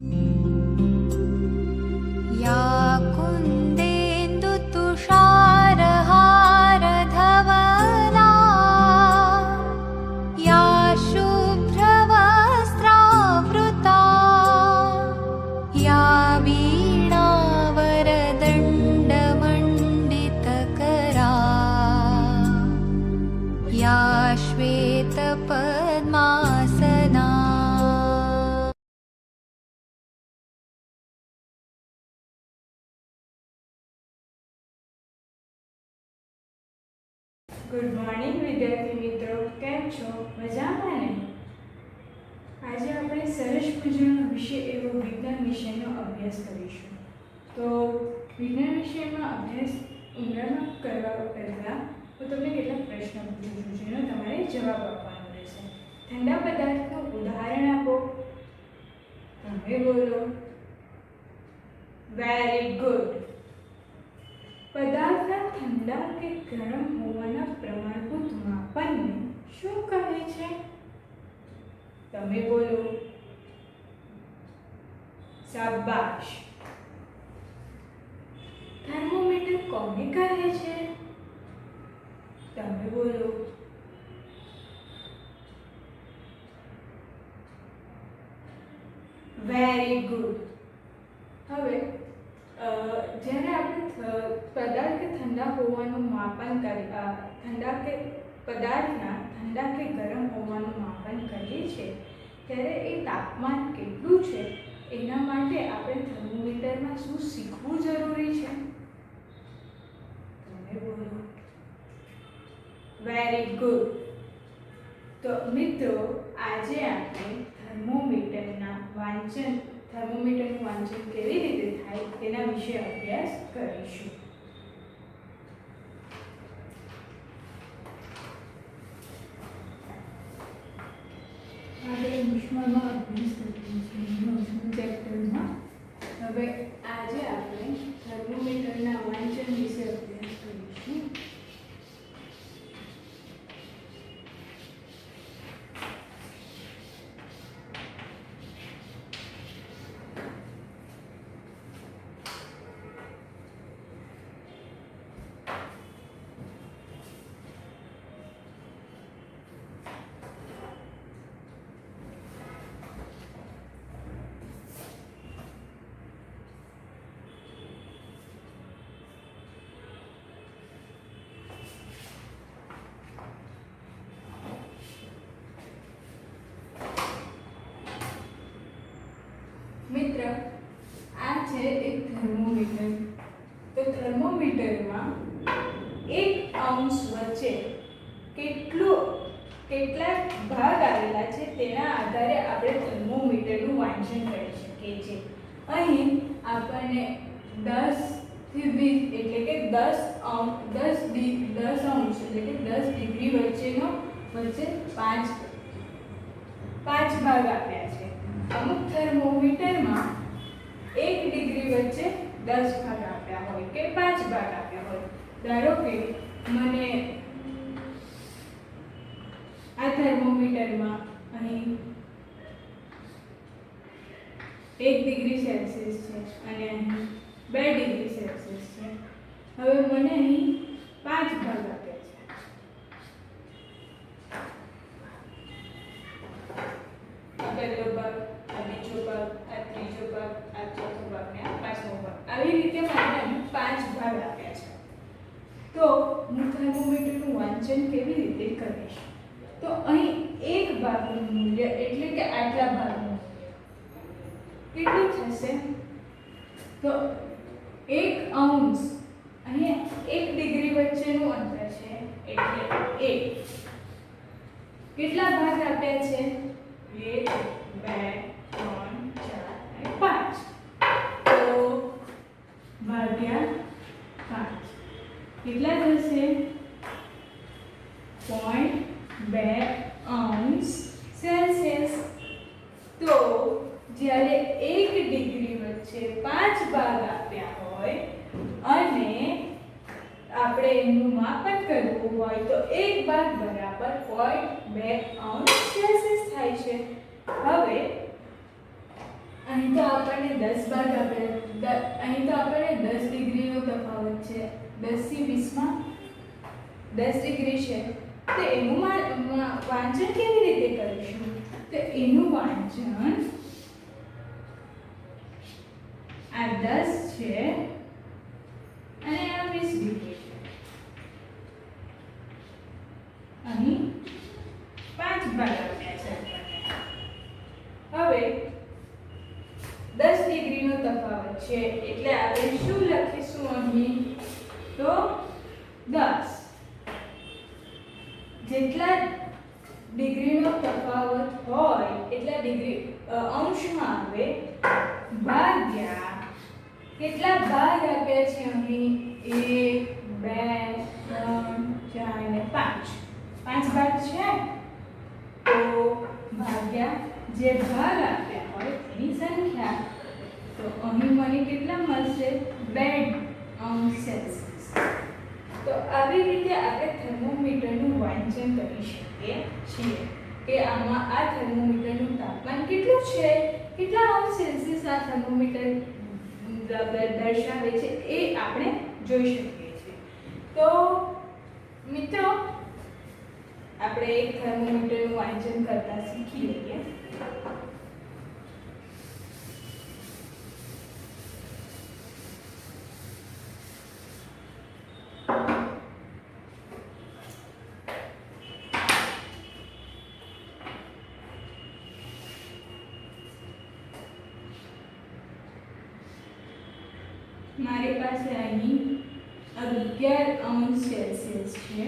या कुन्देन्दुतुषारहारधवला या शुभ्रवस्त्रावृता या वीणावरदण्डमण्डितकरा या श्वेतपद्मासना। ગુડ મોર્નિંગ વિદ્યાર્થી મિત્રો, કેમ છો? મજામાં ને? આજે આપણે સરસ મજાનો વિષય એવો વિજ્ઞાન વિષયનો અભ્યાસ કરીશું. તો વિજ્ઞાન વિષયમાં અભ્યાસ ઊંડાણમાં કરવા પહેલાં હું તમને કેટલાક પ્રશ્નો પૂછું છું જેનો તમારે જવાબ આપવાનો રહેશે. ઠંડા પદાર્થનું ઉદાહરણ આપો. તમે બોલો. Very good. પદાર્થના ઠંડા કે ગરમ હોવાના પ્રમાણભૂત માપનને શું કહે છે? તમે બોલો. શાબાશ. થર્મોમીટર કોને કહે છે? તમે બોલો. Very good. હવે જ્યારે આપણે પદાર્થ કે ઠંડા હોવાનું માપન કરીએ, પદાર્થના ઠંડા કે ગરમ હોવાનું માપન કરીએ છીએ ત્યારે એ તાપમાન કેટલું છે એના માટે આપણે થર્મોમીટરમાં શું શીખવું જરૂરી છે? તમે બોલો. Very good. તો મિત્રો, આજે આપણે થર્મોમીટરનું વાંચન કેવી રીતે થાય તેના વિશે અભ્યાસ કરીશું. આપણે ઉષ્મામાં અભ્યાસ કરીએ છીએ ચેપ્ટરમાં. હવે આજે આપણે થર્મોમીટરના વાંચન વિશે અભ્યાસ કરીશું. મિત્ર, આ છે એક થર્મોમીટર. તો થર્મોમીટરમાં 1 અંશ વચ્ચે કેટલા ભાગ આવેલા છે તેના આધારે આપણે થર્મોમીટરનું વાંચન કરી શકીએ છીએ. અહીં આપણને 10 થી 20 એટલે કે 10 અંશ એટલે કે 10 ડિગ્રી વચ્ચે 5 ભાગ આપ્યા છે. અમુક થર્મોમીટરમાં 1 ડિગ્રી વચ્ચે 10 ભાગ આપ્યા હોય કે 5 ભાગ આપ્યા હોય. ધારો કે મને આ થર્મોમીટરમાં અહીં 1 ડિગ્રી સેલ્સિયસ છે અને અહીં 2 ડિગ્રી સેલ્સિયસ છે. હવે મને અહીં 5 ભાગ આપ્યા છે. આ પહેલો ભાગ, આ બીજો ભાગ, આ ત્રીજો ભાગ, આ ચોથો ભાગ ને આ પાંચમો ભાગ. આવી રીતે મને અહીં 5 ભાગ આપ્યા છે. તો હું થર્મોમીટરનું વાંચન કેવી રીતે કરીશ? તો અહીં એક ભાગનું મૂલ્ય એટલે કે આટલા ભાગનું કેટલું થશે? તો 1 અંશ અહીંયા 1 ડિગ્રી વચ્ચેનું અંતર છે એટલે 1. કેટલા ભાગ આપ્યા છે? 1 2 3 4 અને 5. તો ભાગ્યા 5 કેટલા થશે? 0.2 અંશ સેલ્સિયસ. તો જ્યારે 1 ડિગ્રી વચ્ચે 5 ભાગ આપ્યા હોય અને આપણે એનું માપન કરવું હોય તો 1 ભાગ બરાબર 0.2 અંશ સેલ્સિયસ થાય છે. હવે અહીં તો 10 ભાગ આપેલા, અહીં તો આપણને 10 ડિગ્રીનો તફાવત છે. 10 થી 20 માં 10 ડિગ્રી છે, તો એનું વાંચન કેવી રીતે કરીશું? તો એનું વાંચન આ 10 છે અને આ 20 ડિગ્રી છે. અહીં 5 ભાગ આપ્યા છે આપણને. હવે 10 ડિગ્રીનો તફાવત છે એટલે આપણે શું લખીશું અહીં? તો 10 જેટલા ડિગ્રીનો તફાવત હોય એટલા ડિગ્રી અંશમાં આવે ભાગ્યા કેટલા ભાગ આપ્યા છે અહીં? 1 2 3 4 અને 5. 5 ભાગ છે, તો ભાગ્યા જે ભાગ આપ્યા હોય એની સંખ્યા. તો અહીં મને કેટલા મળશે? 2°C. તો આવી રીતે આપણે થર્મોમીટરનું વાંચન કરી શકીએ છીએ કે આમાં આ થર્મોમીટરનું તાપમાન કેટલું છે, કેટલા અંશ સેલ્સિયસ આ થર્મોમીટર દર્શાવે છે એ આપણે જોઈ શકીએ છીએ. તો મિત્રો આપણે એક થર્મોમીટરનું વાંચન કરતા શીખી લઈએ. મારી પાસે અહીં 11°C છે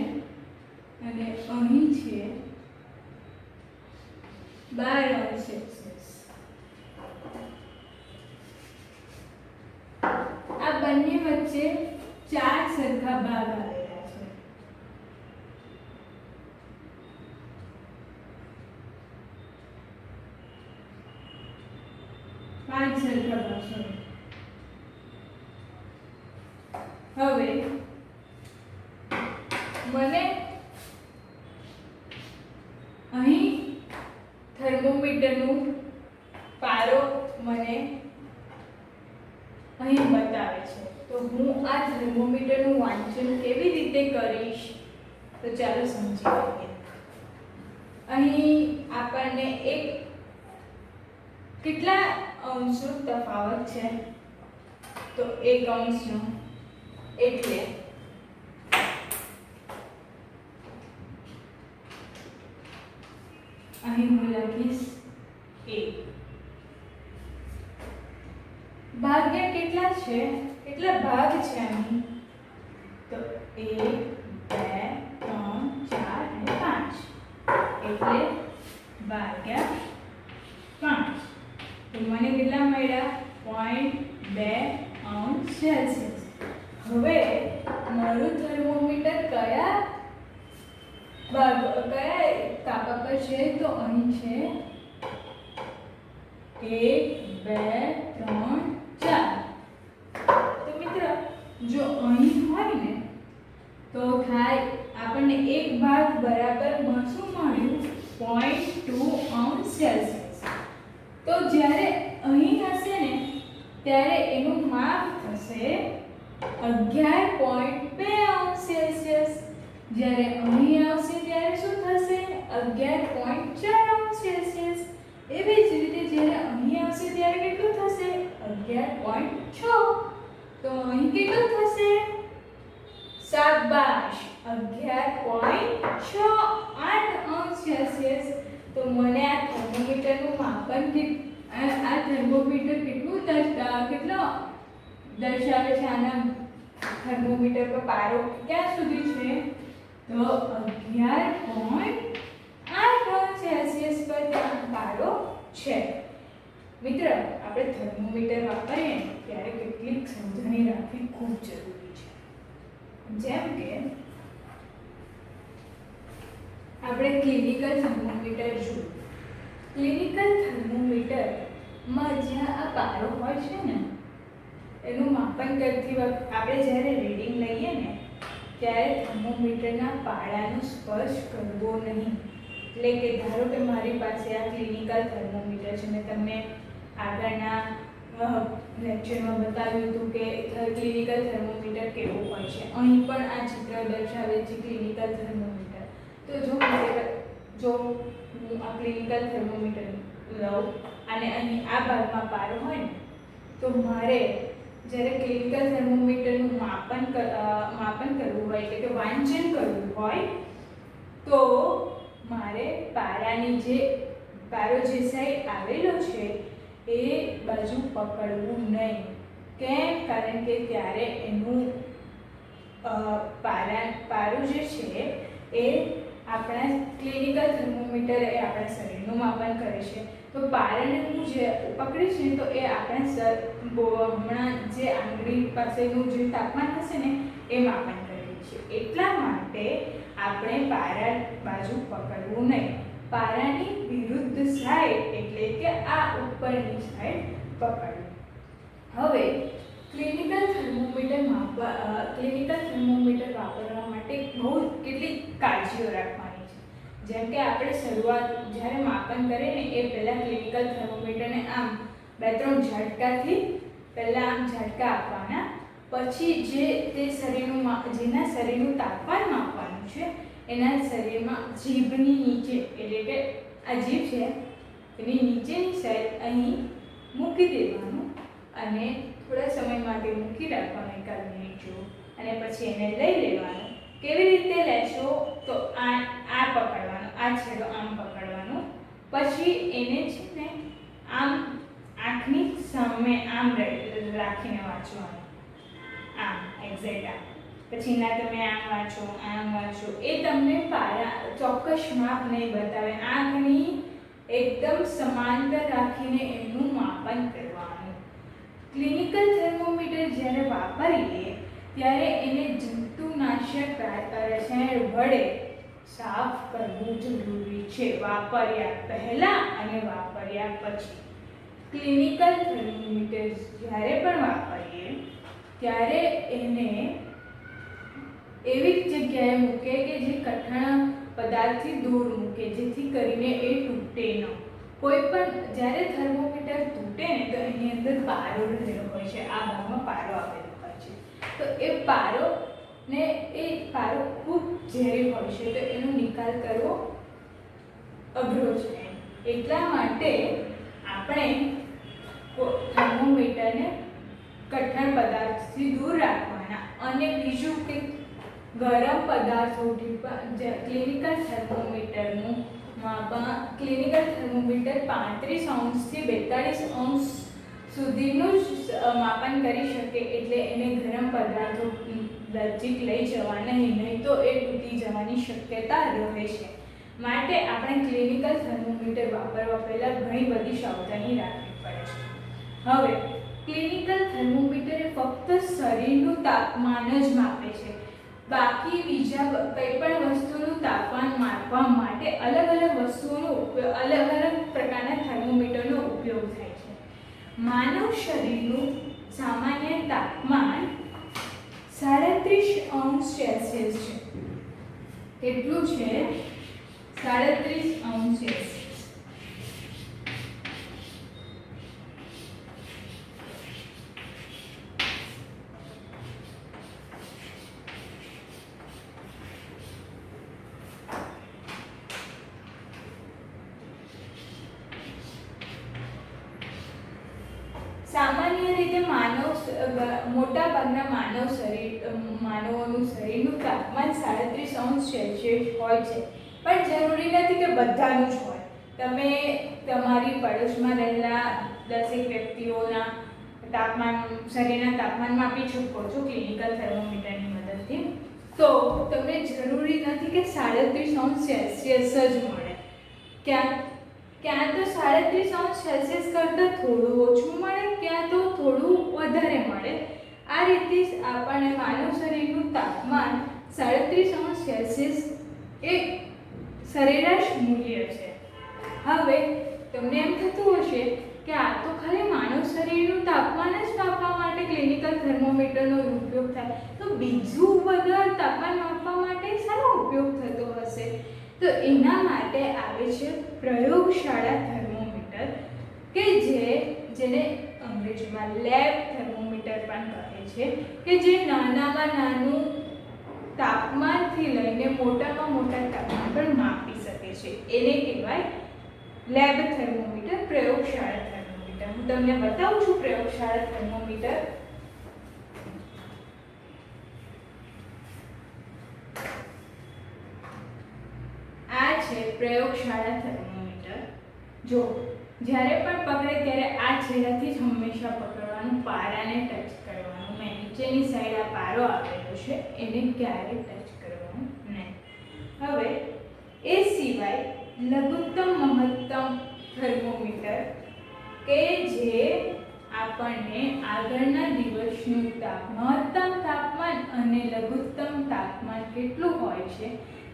અને અહીં છે 12°C. આ બંને વચ્ચે 4 સરખા ભાગ આવેલા છે. પાંચ સરખા ભાગ છે. હવે મને અહીં થર્મોમીટરનું પારો મને અહીં બતાવે છે, તો હું આ થર્મોમીટરનું વાંચન કેવી રીતે કરીશ? તો ચાલો સમજી લઈએ. અહીં આપણને એક કેટલા અંશનો તફાવત છે? તો 1°નો, એટલે અહીં હું લખીશ 1. ભાગ્યા કેટલા છે? કેટલા ભાગ છે અહીં? તો 1 2 3 4 અને 5, એટલે ભાગ્યા 5. તો મને કેટલા મળ્યા? 0.2°C. હવે મારું થર્મોમીટર કયા તાપા પર છે? તો અહીં છે 1 2 3 4. તો મિત્રો જો અહીં હોય ને તો થાય આપણને એક ભાગ બરાબર શું મળ્યું? 0.2°C. તો જ્યારે અહીં હશે ને ત્યારે એનું માપ થશે 11.2°C. જ્યારે અહીં આવશે ત્યારે શું થશે? 11.4°C. એવી જ રીતે જ્યારે અહીં આવશે ત્યારે કેટલું થશે? 11.6. તો અહીં કેટલું થશે? શાબાશ, 11.68°C. તો મને આ થર્મોમીટરનું માપન આ થર્મોમીટર કેટલું દર્શાવે છે? આના થર્મોમીટર પર પારો ક્યાં સુધી છે? તો 11.8°C પર ત્યાં પારો છે. મિત્ર, આપણે થર્મોમીટર વાપરીએ ત્યારે કેટલીક સમજણી રાખવી ખૂબ જરૂરી છે. જેમ કે આપણે ક્લિનિકલ થર્મોમીટર જોયું. ક્લિનિકલ થર્મોમીટરમાં જ્યાં આ પારો હોય છે ને એનું માપન કરતી વખતે આપણે જ્યારે રીડિંગ લઈએ ને ત્યારે થર્મોમીટરના પાડાનો સ્પર્શ કરવો નહીં. એટલે કે ધારો કે મારી પાસે આ ક્લિનિકલ થર્મોમીટર છે, મેં તમને આગળના લેક્ચરમાં બતાવ્યું હતું કે ક્લિનિકલ થર્મોમીટર કેવું હોય છે. અહીં પણ આ ચિત્ર દર્શાવે છે ક્લિનિકલ થર્મોમીટર. તો જો હું આ ક્લિનિકલ થર્મોમીટર લઉં અને અહીં આ ભાગમાં પારો હોય ને, તો મારે જ્યારે ક્લિનિકલ થર્મોમીટરનું માપન કરવું હોય એટલે કે વાંચન કરવું હોય તો મારે પારો જે સાઈડ આવેલો છે એ બાજુ પકડવું નહીં. કેમ? કારણ કે ત્યારે એનું પારો જે છે એ આપણા ક્લિનિકલ થર્મોમીટર એ આપણા શરીરનું માપન કરે છે. તો પારાને હું જે પકડીશ ને તો એ આપણા હમણાં જે આંગળી પાસેનું જે તાપમાન હશે ને એ માપન કરે છે. એટલા માટે આપણે પારા બાજુ પકડવું નહીં. પારાની વિરુદ્ધ સાઈડ એટલે કે આ ઉપરની સાઈડ પકડવું. હવે ક્લિનિકલ થર્મોમીટર વાપરવા માટે કેટલીક કાળજીઓ રાખવાની છે. જેમ કે આપણે શરૂઆત જ્યારે માપન કરીએ ને એ પહેલાં ક્લિનિકલ થર્મોમીટરને આમ 2-3 ઝટકાથી પહેલાં આમ ઝટકા આપવાના. પછી જેના શરીરનું તાપમાન માપવાનું છે એના શરીરમાં જીભની નીચે એટલે કે આ જીભ છે એની નીચેની સાઈડ અહીં મૂકી દેવાનું અને થોડા સમય માટે મૂકી રાખવાનું, 1 મિનિટ જેવું, અને પછી એને લઈ લેવાનું. કેવી રીતે લેશો? તો આ પકડવાનું, આ છેડો આમ પકડવાનો, પછી એને છે ને આમ આંખની સામે આમ રાખીને વાંચવાનું, આમ એક્ઝેક્ટ આમ. પછી ના તમે આમ વાંચો, એ તમને ચોક્કસ માપ નહીં બતાવે. આંખની એકદમ સમાંતર રાખીને એનું માપન કરવાનું. ક્લિનિકલ થર્મોમીટર જ્યારે વાપરીએ ત્યારે એને જંતુનાશક રસાયણ વડે સાફ કરવું જરૂરી છે, વાપર્યા પહેલાં અને વાપર્યા પછી. ક્લિનિકલ થર્મોમીટર જ્યારે પણ વાપરીએ ત્યારે એને એવી જગ્યાએ મૂકે કે જે કઠણ પદાર્થથી દૂર મૂકે, જેથી કરીને એ તૂટે ન. કોઈ પણ જ્યારે થર્મોમીટર તૂટે ને તો એની અંદર પારો રહેલો હોય છે, આ ભાગમાં પારો આવેલો હોય છે. તો એ પારો ખૂબ ઝેરી હોય છે, તો એનો નિકાલ કરવો અઘરો છે. એટલા માટે આપણે થર્મોમીટરને કઠણ પદાર્થથી દૂર રાખવાના. અને બીજું કે ગરમ પદાર્થોથી ક્લિનિકલ થર્મોમીટરનું ક્લિનિકલ થર્મોમીટર 35 અંશથી 42 અંશ સુધીનું જ માપન કરી શકે. એટલે એને ગરમ પદાર્થો નજીક લઈ જવા નહીં તો એ તૂટી જવાની શક્યતા રહે છે. માટે આપણે ક્લિનિકલ થર્મોમીટર વાપરવા પહેલાં ઘણી બધી સાવધાની રાખવી પડે છે. હવે ક્લિનિકલ થર્મોમીટર એ ફક્ત શરીરનું તાપમાન જ માપે છે. બાકી બીજા કંઈ પણ વસ્તુનું તાપમાન માપવા માટે અલગ અલગ પ્રકારના થર્મોમીટરનો ઉપયોગ થાય છે. માનવ શરીરનું સામાન્ય તાપમાન 37 અંશ સેલ્સિયસ છે. કેટલું છે? 37 અંશ સેલ્સિયસ. સામાન્ય રીતે મોટાભાગના માનવોનું શરીરનું તાપમાન 37 અંશ સેલ્સિયસ હોય છે. પણ જરૂરી નથી કે બધાનું જ હોય. તમે તમારી પડોશમાં રહેલા 10 વ્યક્તિઓના શરીરના તાપમાન માપી શકો છો ક્લિનિકલ થર્મોમીટરની મદદથી. તો તમને જરૂરી નથી કે 37 અંશ સેલ્સિયસ જ મળે. ક્યાં તો 37 અંશ સેલ્સિયસ કરતાં થોડું ઓછું મળે, ક્યાં તો થોડું વધારે મળે. આ રીતે આપણને માનવ શરીરનું તાપમાન 37 અંશ સેલ્સિયસ એ સરેરાશ મૂલ્ય છે. હવે તમને એમ થતું હશે કે આ તો ખાલી માનવ શરીરનું તાપમાન જ માપવા માટે ક્લિનિકલ થર્મોમીટરનો ઉપયોગ થાય, તો બીજું બધા તાપમાન માપવા માટે શાનો ઉપયોગ થતો હશે? તો એના માટે આવે છે પ્રયોગશાળા થર્મોમીટર, કે જેને અંગ્રેજીમાં લેબ થર્મોમીટર પણ કહે છે, કે જે નાનામાં નાનું તાપમાનથી લઈને મોટામાં મોટા તાપમાન પર માપી શકે છે. એને કહેવાય લેબ થર્મોમીટર, પ્રયોગશાળા થર્મોમીટર. હું તમને બતાવું છું પ્રયોગશાળા થર્મોમીટર. આ છે પ્રયોગશાળા થર્મોમીટર. જો જ્યારે પણ પકડે ત્યારે આ છેડાથી જ હંમેશા પકડવાનું, પારાને ટચ કરવાનું નહીં. નીચેની સાઈડ આ પારો આવેલો છે એને ક્યારેય ટચ કરવાનું નહીં. હવે એ સિવાય લઘુત્તમ મહત્તમ થર્મોમીટર, કે જે આપણને આગળના દિવસનું મહત્તમ તાપમાન અને લઘુત્તમ તાપમાન કેટલું હોય છે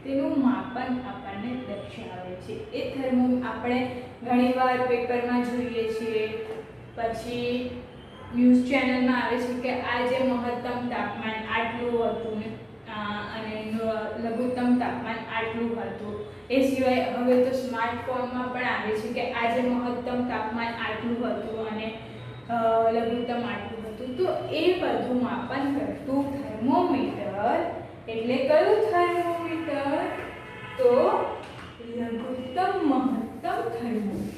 તેનું માપન આપણને દર્શાવે છે. એ આપણે ઘણીવાર પેપરમાં જોઈએ છીએ, પછી ન્યૂઝ ચેનલમાં આવે છે કે આજે મહત્તમ તાપમાન આટલું હતું અને લઘુત્તમ તાપમાન આટલું હતું. એ સિવાય હવે તો સ્માર્ટફોનમાં પણ આવે છે કે આજે મહત્તમ તાપમાન આટલું હતું અને લઘુત્તમ આટલું હતું. તો એ બધું માપન કરતું થર્મોમીટર એટલે કયું થર્મોમીટર? તો લઘુત્તમ મહત્તમ થર્મોમીટર.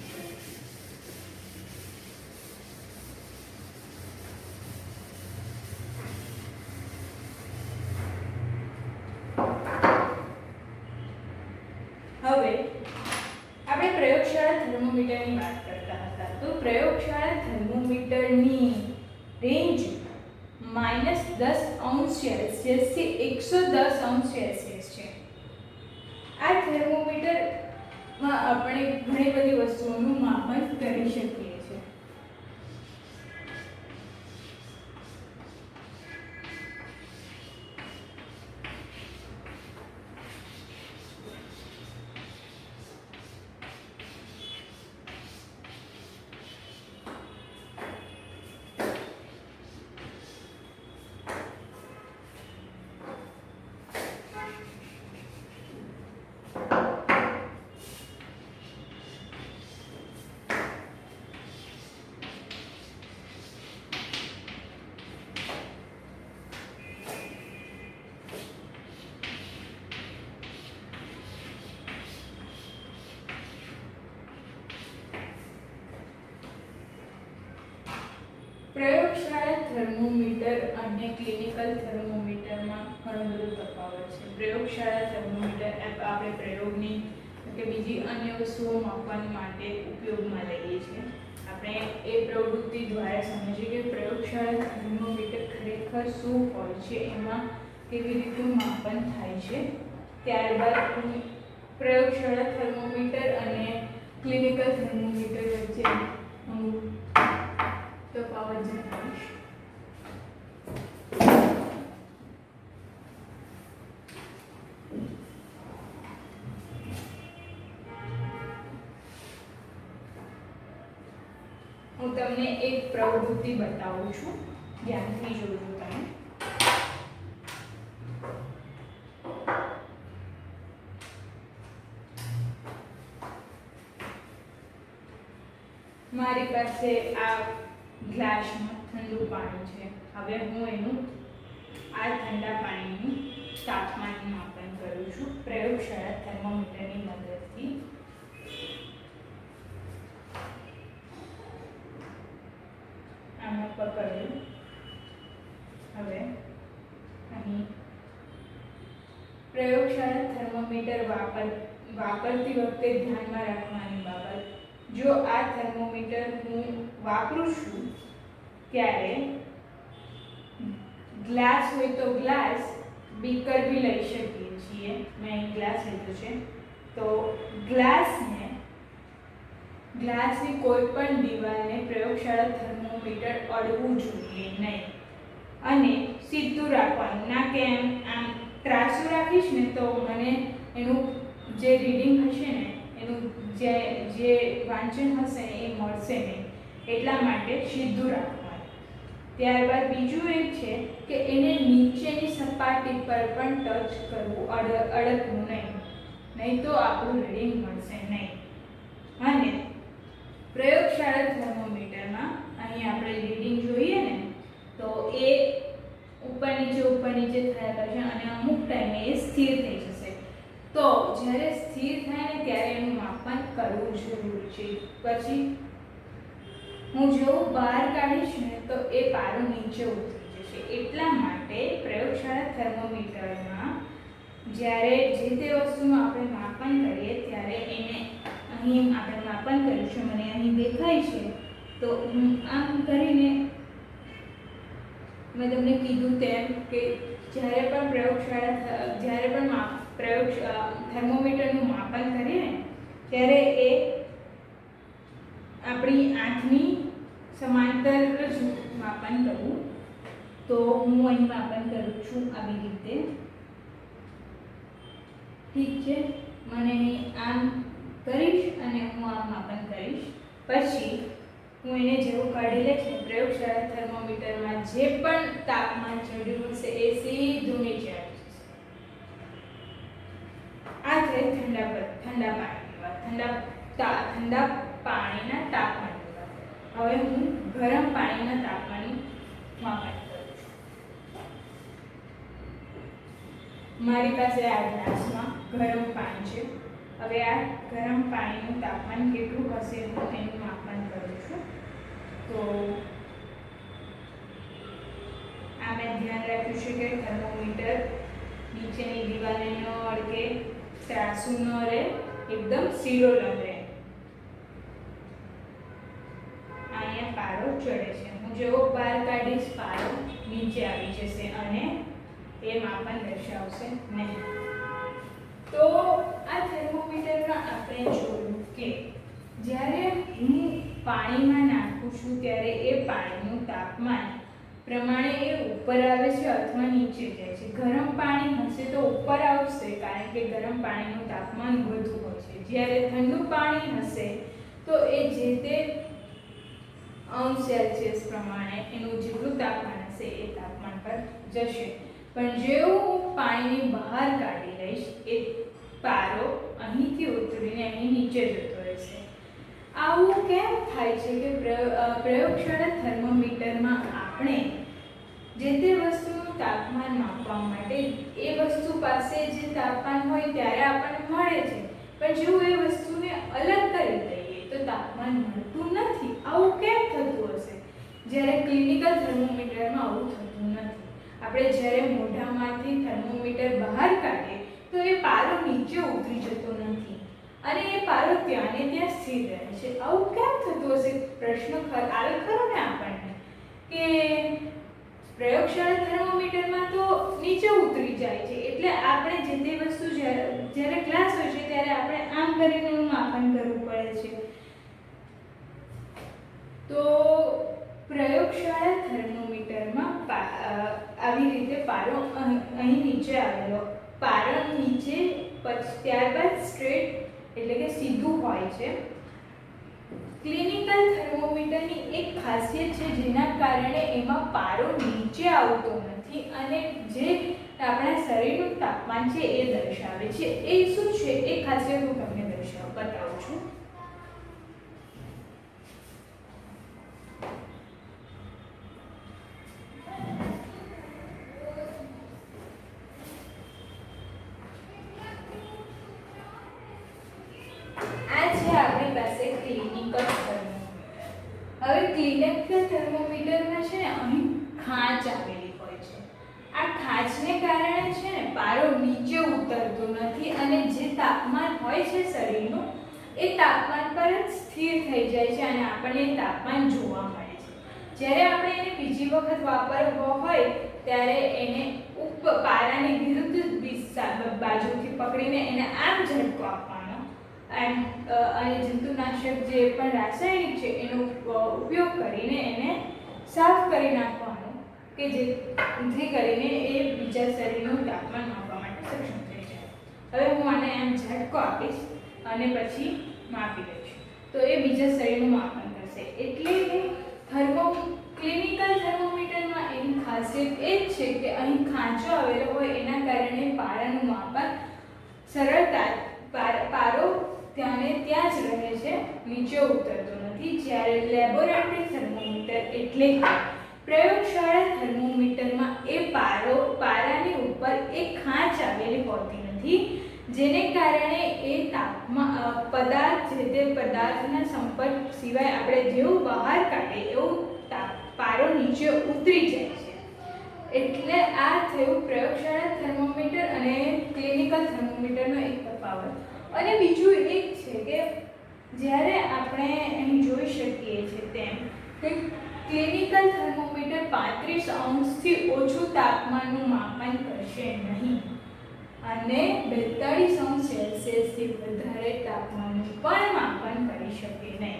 હવે આપણે પ્રયોગશાળા થર્મોમીટરની વાત કરતા હતા. તો પ્રયોગશાળા થર્મોમીટરની રેન્જ -10°C થી 110°C છે. આ થર્મોમીટરમાં આપણે ઘણી બધી વસ્તુઓનું માપન કરી શકીએ છીએ. પ્રયોગશાળા થર્મોમીટર અને ક્લિનિકલ થર્મોમીટરમાં ઘણો બધો તફાવત છે. પ્રયોગશાળા થર્મોમીટર આપણે પ્રયોગની કે બીજી અન્ય વસ્તુઓ માપવા માટે ઉપયોગમાં લઈએ છીએ. આપણે એ પ્રવૃત્તિ દ્વારા સમજીએ કે પ્રયોગશાળા થર્મોમીટર ખરેખર શું હોય છે, એમાં કેવી રીતનું માપન થાય છે. ત્યારબાદ હું પ્રયોગશાળા થર્મોમીટર અને ક્લિનિકલ થર્મોમીટર વચ્ચે તફાવત જણાવીશ. હું તમને એક પ્રવૃત્તિ બતાવું છું, ધ્યાનથી જોજો તમે. મારી પાસે આ ગ્લાસમાં ઠંડુ પાણી છે. હવે હું એનું આ ઠંડા પાણીનું તાપમાન માપન કરું છું પ્રયોગશાળા થર્મોમીટરની મદદથી. આમાં પકડ્યું. હવે અહીં પ્રયોગશાળા થર્મોમીટર વાપરતી વખતે ધ્યાનમાં રાખવાની બાબત, જો આ થર્મોમીટર હું વાપરું છું ત્યારે ગ્લાસ હોય તો ગ્લાસ, બીકર બી લઈ શકીએ છીએ. મેં અહીં ગ્લાસ લીધો છે. તો ગ્લાસની કોઈ પણ દિવાલને પ્રયોગશાળા થર્મોમીટર અડવું જોઈએ નહીં અને સીધું રાખવાનું, ના કે આમ ત્રાસું રાખીશ ને તો મને એનું જે રીડિંગ હશે ને, એનું જે વાંચન હશે એ મળશે નહીં. એટલા માટે સીધું રાખવાનું. ત્યારબાદ બીજું એ છે કે એને નીચેની સપાટી પર પણ ટચ કરવું, અડકવું નહીં તો આપણું રીડિંગ મળશે નહીં. અને પ્રયોગશાળા થર્મોમીટરમાં અહીં આપણે જ્યારે સ્થિર થાય ને ત્યારે એનું માપન કરવું જરૂરી છે. પછી હું જેવું બહાર કાઢીશ ને તો એ પારો નીચે ઉતરી જશે. એટલા માટે પ્રયોગશાળા થર્મોમીટરમાં જ્યારે જે તે વસ્તુનું આપણે માપન કરીએ ત્યારે એને અહીં આપણે માપન કરીશું. મને અહીં દેખાય છે તો હું આમ કરીને મેં તમને કીધું તેમ કે જ્યારે પણ થર્મોમીટરનું માપન કરીએ ને ત્યારે એ આપણી આંખની સમાંતર જ માપન કરવું. તો હું અહીં માપન કરું છું આવી રીતે. ઠીક છે, મને આમ કરીશ અને હું આમ માપન કરીશ. પછી હું એને જેવું કાઢી લઈશ ને પ્રયોગશાળા થર્મોમીટરમાં જે પણ તાપમાન ચડ્યું હશે એ સીધું નીચે આવી જશે. આ થઈ ઠંડા પાણીના તાપમાનની વાત. હવે હું ગરમ પાણીના તાપમાનનું માપન કરું છું. મારી પાસે આ ગ્લાસમાં ગરમ પાણી છે. હવે આ ગરમ પાણીનું તાપમાન કેટલું હશે હું એનું માપન કરું છું. તો આ મેં ધ્યાન રાખ્યું છે કે થર્મોમીટર નીચેની દિવાલે ન અડકે, ત્રાસુ ન રહે, એકદમ સીધો રહે. અહીંયા પારો ચડે છે. હું જેવો બહાર કાઢીશ પારો નીચે આવી જશે અને એ માપન દર્શાવશે નહીં. તો આ થર્મોમીટરમાં આપણે જોયું કે જ્યારે હું પાણીમાં નાખું છું ત્યારે એ પાણીનું તાપમાન પ્રમાણે એ ઉપર આવે છે અથવા નીચે જાય છે. ગરમ પાણી હશે તો ઉપર આવશે કારણ કે ગરમ પાણીનું તાપમાન વધુ હોય છે. જ્યારે ઠંડુ પાણી હશે તો એ જે તે અંશ સેલ્સિયસ પ્રમાણે એનું જેટલું તાપમાન હશે એ તાપમાન પર જશે. પણ જેવું હું પાણીની બહાર કાઢી લઈશ એ પારો અહીંથી ઉતરીને અહીં નીચે જતો રહેશે. આવું કેમ થાય છે કે પ્રયોગશાળા થર્મોમીટરમાં આપણે જે તે વસ્તુનું તાપમાન માપવા માટે એ વસ્તુ પાસે જે તાપમાન હોય ત્યારે આપણને મળે છે, પણ જેવું એ વસ્તુને અલગ કરી દઈએ તો તાપમાન મળતું નથી. આવું કેમ થતું હશે? જ્યારે ક્લિનિકલ થર્મોમીટરમાં આવું થતું નથી. આપણે જ્યારે મોઢામાંથી થર્મોમીટર બહાર કાઢીએ તો એ પારો નીચે ઉતરી જતો નથી અને એ પારો ત્યાં ને ત્યાં સ્થિર રહે છે. આવું કેમ થતું હશે? પ્રશ્ન આવે ખરો ને આપણને કે પ્રયોગશાળા થર્મોમીટરમાં તો નીચે ઉતરી જાય છે એટલે આપણે જે તે વસ્તુ જ્યારે ગ્લાસ હોય છે ત્યારે આપણે આમ કરીને એનું માપન કરવું પડે છે. તો પ્રયોગશાળા થર્મોમીટરમાં આવી રીતે પારો અહીં નીચે આવેલો, પારો નીચે પછી ત્યારબાદ સ્ટ્રેટ એટલે કે સીધું હોય છે. ક્લિનિકલ થર્મોમીટરની એક ખાસિયત છે જેના કારણે એમાં પારો નીચે આવતો નથી અને જે આપણા શરીરનું તાપમાન છે એ દર્શાવે છે. એ શું છે એ ખાસિયત હું તમને બતાવું છું. આપણી પાસે ક્લિનિકલ થર્મોમીટર. હવે ક્લિનિકલ થર્મોમીટરમાં છે ને અહીં ખાંચ આવેલી હોય છે. આ ખાંચને કારણે છે ને પારો નીચે ઉતરતો નથી અને જે તાપમાન હોય છે શરીરનું એ તાપમાન પર જ સ્થિર થઈ જાય છે અને આપણને તાપમાન જોવા મળે છે. જ્યારે આપણે એને બીજી વખત વાપરવો હોય ત્યારે એને પારાની વિરુદ્ધ બાજુથી પકડીને એને આમ ઝટકો આપવાનો અને જંતુનાશક જે પણ રાસાયણિક છે એનો ઉપયોગ કરીને એને સાફ કરી નાખવાનો કે જેથી કરીને એ બીજા શરીરનું તાપમાન માપવા માટે સક્ષમ થઈ જાય. હવે હું આને આમ ઝટકો આપીશ અને પછી માપી લઈશ તો એ બીજા શરીરનું માપન કરશે. એટલે ક્લિનિકલ થર્મોમીટરમાં એની ખાસિયત એ જ છે કે અહીં ખાંચો આવેલો હોય એના કારણે પારાનું માપન સરળતા પારો ત્યાં જ રહે છે, નીચે ઉતરતો નથી. જ્યારે લેબોરેટરી થર્મોમીટર એટલે કે પ્રયોગશાળા થર્મોમીટરમાં એ પારાની ઉપર એક ખાંચ આવેલી હોતી નથી જેને કારણે એ પદાર્થ જે તે પદાર્થના સંપર્ક સિવાય આપણે જેવું બહાર કાઢીએ એવું પારો નીચે ઉતરી જાય છે. એટલે આ થયું પ્રયોગશાળા થર્મોમીટર અને ક્લિનિકલ થર્મોમીટરનો એક તફાવત. અને બીજું એક છે કે જ્યારે આપણે અહીં જોઈ શકીએ છીએ તેમ કે ક્લિનિકલ થર્મોમીટર 35 અંશથી ઓછું તાપમાનનું માપન કરશે નહીં અને 42 અંશ સેલ્સિયસથી વધારે તાપમાનનું પણ માપન કરી શકે નહીં.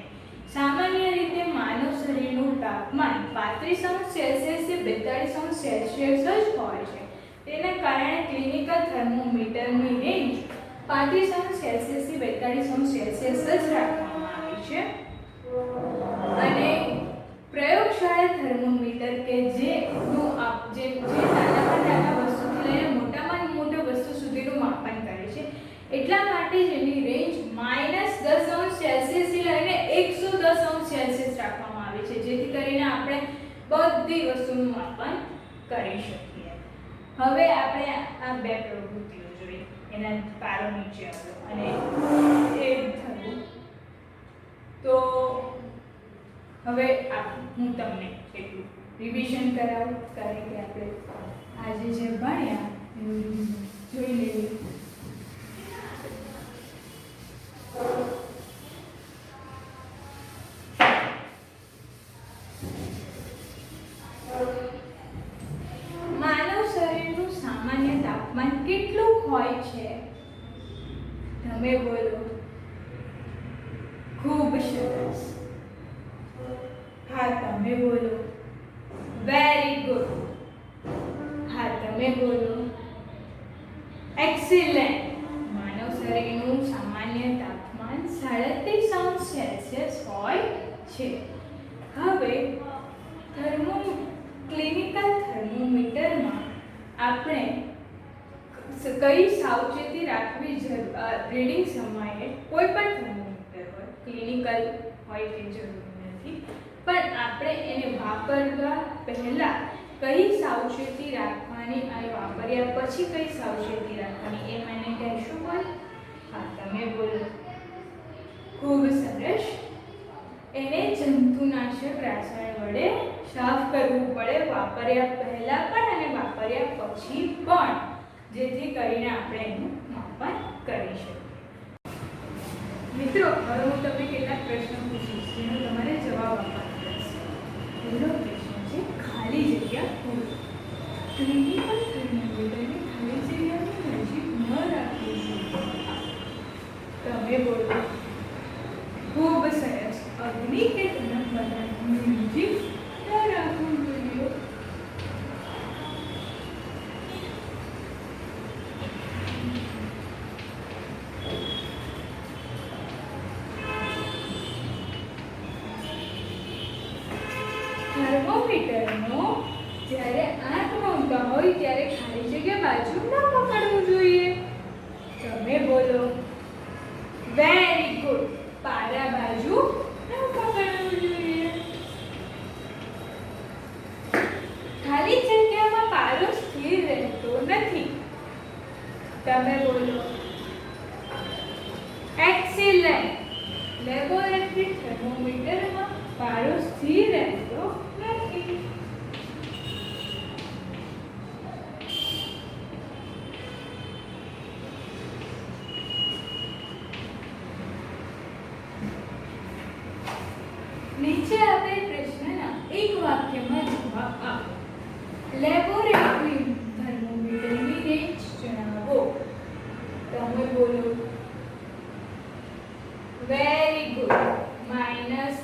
સામાન્ય રીતે માનવ શરીરનું તાપમાન 35 અંશ સેલ્સિયસથી 42 અંશ સેલ્સિયસ જ હોય છે. તેના કારણે ક્લિનિકલ થર્મોમીટરની રેન્જ 35 અંશ સેલ્સિયસથી 42 અંશ સેલ્સિયસ જ રાખવામાં આવી છે. અને પ્રયોગશાળા થર્મોમીટર કે જે નાનામાં નાના વસ્તુથી લઈને મોટામાં મોટી વસ્તુ સુધીનું માપન કરે છે, એટલા માટે જ એની રેન્જ -10 અંશ સેલ્સિયસથી લઈને 110 અંશ સેલ્સિયસ રાખવામાં આવે છે, જેથી કરીને આપણે બધી વસ્તુનું માપન કરી શકીએ. હવે આપણે આ બે પ્રવૃત્તિઓ જોઈ, એના પારો નીચે આવ્યો અને એ થયું. તો હવે હું તમને એટલું રિવિઝન કરાવું, કારણ કે આપણે આજે જે ભણ્યા એનું જોઈ લેવું. માનવ શરીરનું સામાન્ય તાપમાન કેટલું હોય છે? તમે બોલો. ખૂબ સરસ. હા, તમે બોલો. Very good. હા, તમે બોલો. એક્સિલન્ટ. માનવ શરીરનું સામાન્ય તાપમાન 37 અંશ સેલ્સિયસ હોય છે. હવે ક્લિનિકલ થર્મોમીટરમાં આપણે કઈ સાવચેતી રાખવી રીડિંગ સમયે? કોઈ પણ થર્મોમીટર હોય, ક્લિનિકલ હોય તે જરૂરી નથી, પણ આપણે એને વાપરવા પહેલા કઈ સાવચેતી રાખવાની અને વાપર્યા પછી કઈ સાવચેતી રાખવાની એ મને કહેશો પણ? હા, તમે બોલો. ખૂબ સરસ. એને જંતુનાશક રસાયણ વડે સાફ કરવું પડે, વાપર્યા પહેલા પણ અને વાપર્યા પછી પણ, જેથી કરીને આપણે એનું માપન કરી શકીએ. મિત્રો, હવે હું તમને કેટલાક પ્રશ્નો પૂછીશ જેનો તમારે જવાબ આપવાનો રહેશે. પહેલો પ્રશ્ન છે ખાલી જગ્યા પૂરો. ક્લિનિકલ થર્મોમીટરને ખાલી જગ્યાની નજીક ન રાખવી જોઈએ. તમે બોલો. ખૂબ સરસ. અગ્નિ કે તનક પદાર્થની નજીક ન રાખવું જોઈએ. થર્મોમીટરનો જ્યારે આંખ મૂકતા હોય ત્યારે ખાલી જગ્યા બાજુ ન પકડવું જોઈએ. તમે બોલો. Very good. પારા બાજુ ન પકડવું જોઈએ. ખાલી જગ્યામાં પારો સ્થિર રહેતો નથી. તમે બોલો. એક્સિલન્ટ. લેબોરેટરી થર્મોમીટરમાં પારો સ્થિર રહેતો નથી. નીચે આપેલ પ્રશ્નના એક વાક્યમાં જવાબ આપો. લેબોરેટરી થર્મોમીટરની રેન્જ જણાવો. તમે બોલો. Very good. -10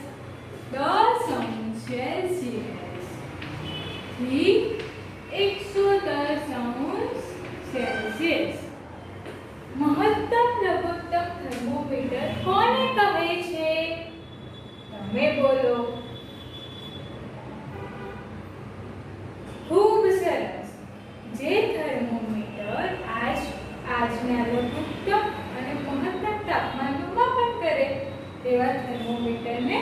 અંશ સેલ્સિયસ થી 110 અંશ સેલ્સિયસ. મહત્તમ લઘુત્તમ થર્મોમીટર કોને કહે છે? તમે બોલો. ખૂબ સરસ. જે થર્મોમીટર આજના લઘુત્તમ અને મહત્તમ તાપમાનનું માપન કરે તેવા થર્મોમીટરને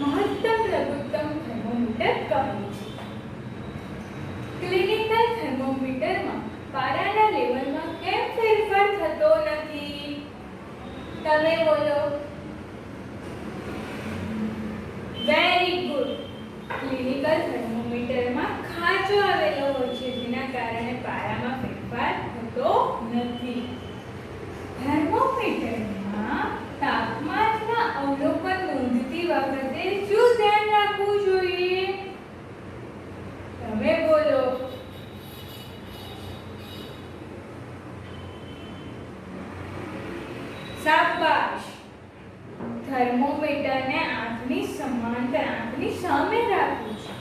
મહત્તમ લઘુત્તમ થર્મોમીટર કહે છે. ક્લિનિકલ થર્મોમીટરમાં પારાના લેવલમાં કેમ ફેરફાર હવે બોલો. Very good. ક્લિનિકલ થર્મોમીટરમાં ખાંચો આવેલો હોય છે જેના કારણે પારામાં ફેરફાર થતો નથી. થર્મોમીટરમાં તાપમાનના અવલોકન નોંધતી વખતે શું ધ્યાન રાખવું જોઈએ? તમે બોલો. શાબાશ. થર્મોમીટરને આંખની સમાંતર આંખની સામે રાખવું છે.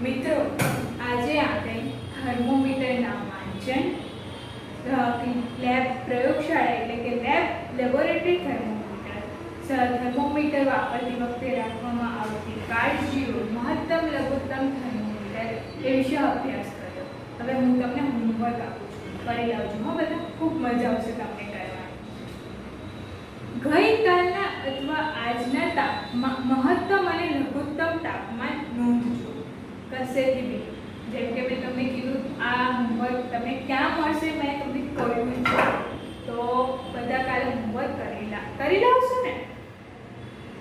મિત્રો, આજે આપણે થર્મોમીટરના વાંચન, લેબ પ્રયોગશાળા એટલે કે લેબોરેટરી થર્મોમીટર વાપરતી વખતે રાખવામાં આવતી કાળજીઓ, મહત્તમ લઘુત્તમ થર્મોમીટર એ વિશે અભ્યાસ કર્યો. હવે હું તમને હોમવર્ક આપું છું, કરી લાવજો હો બધા. ખૂબ મજા આવશે તમને કરવાની. ગઈકાલના અથવા આજના મહત્તમ અને લઘુત્તમ તાપમાન નોંધજો કશેથી બી. જેમ કે મેં તમને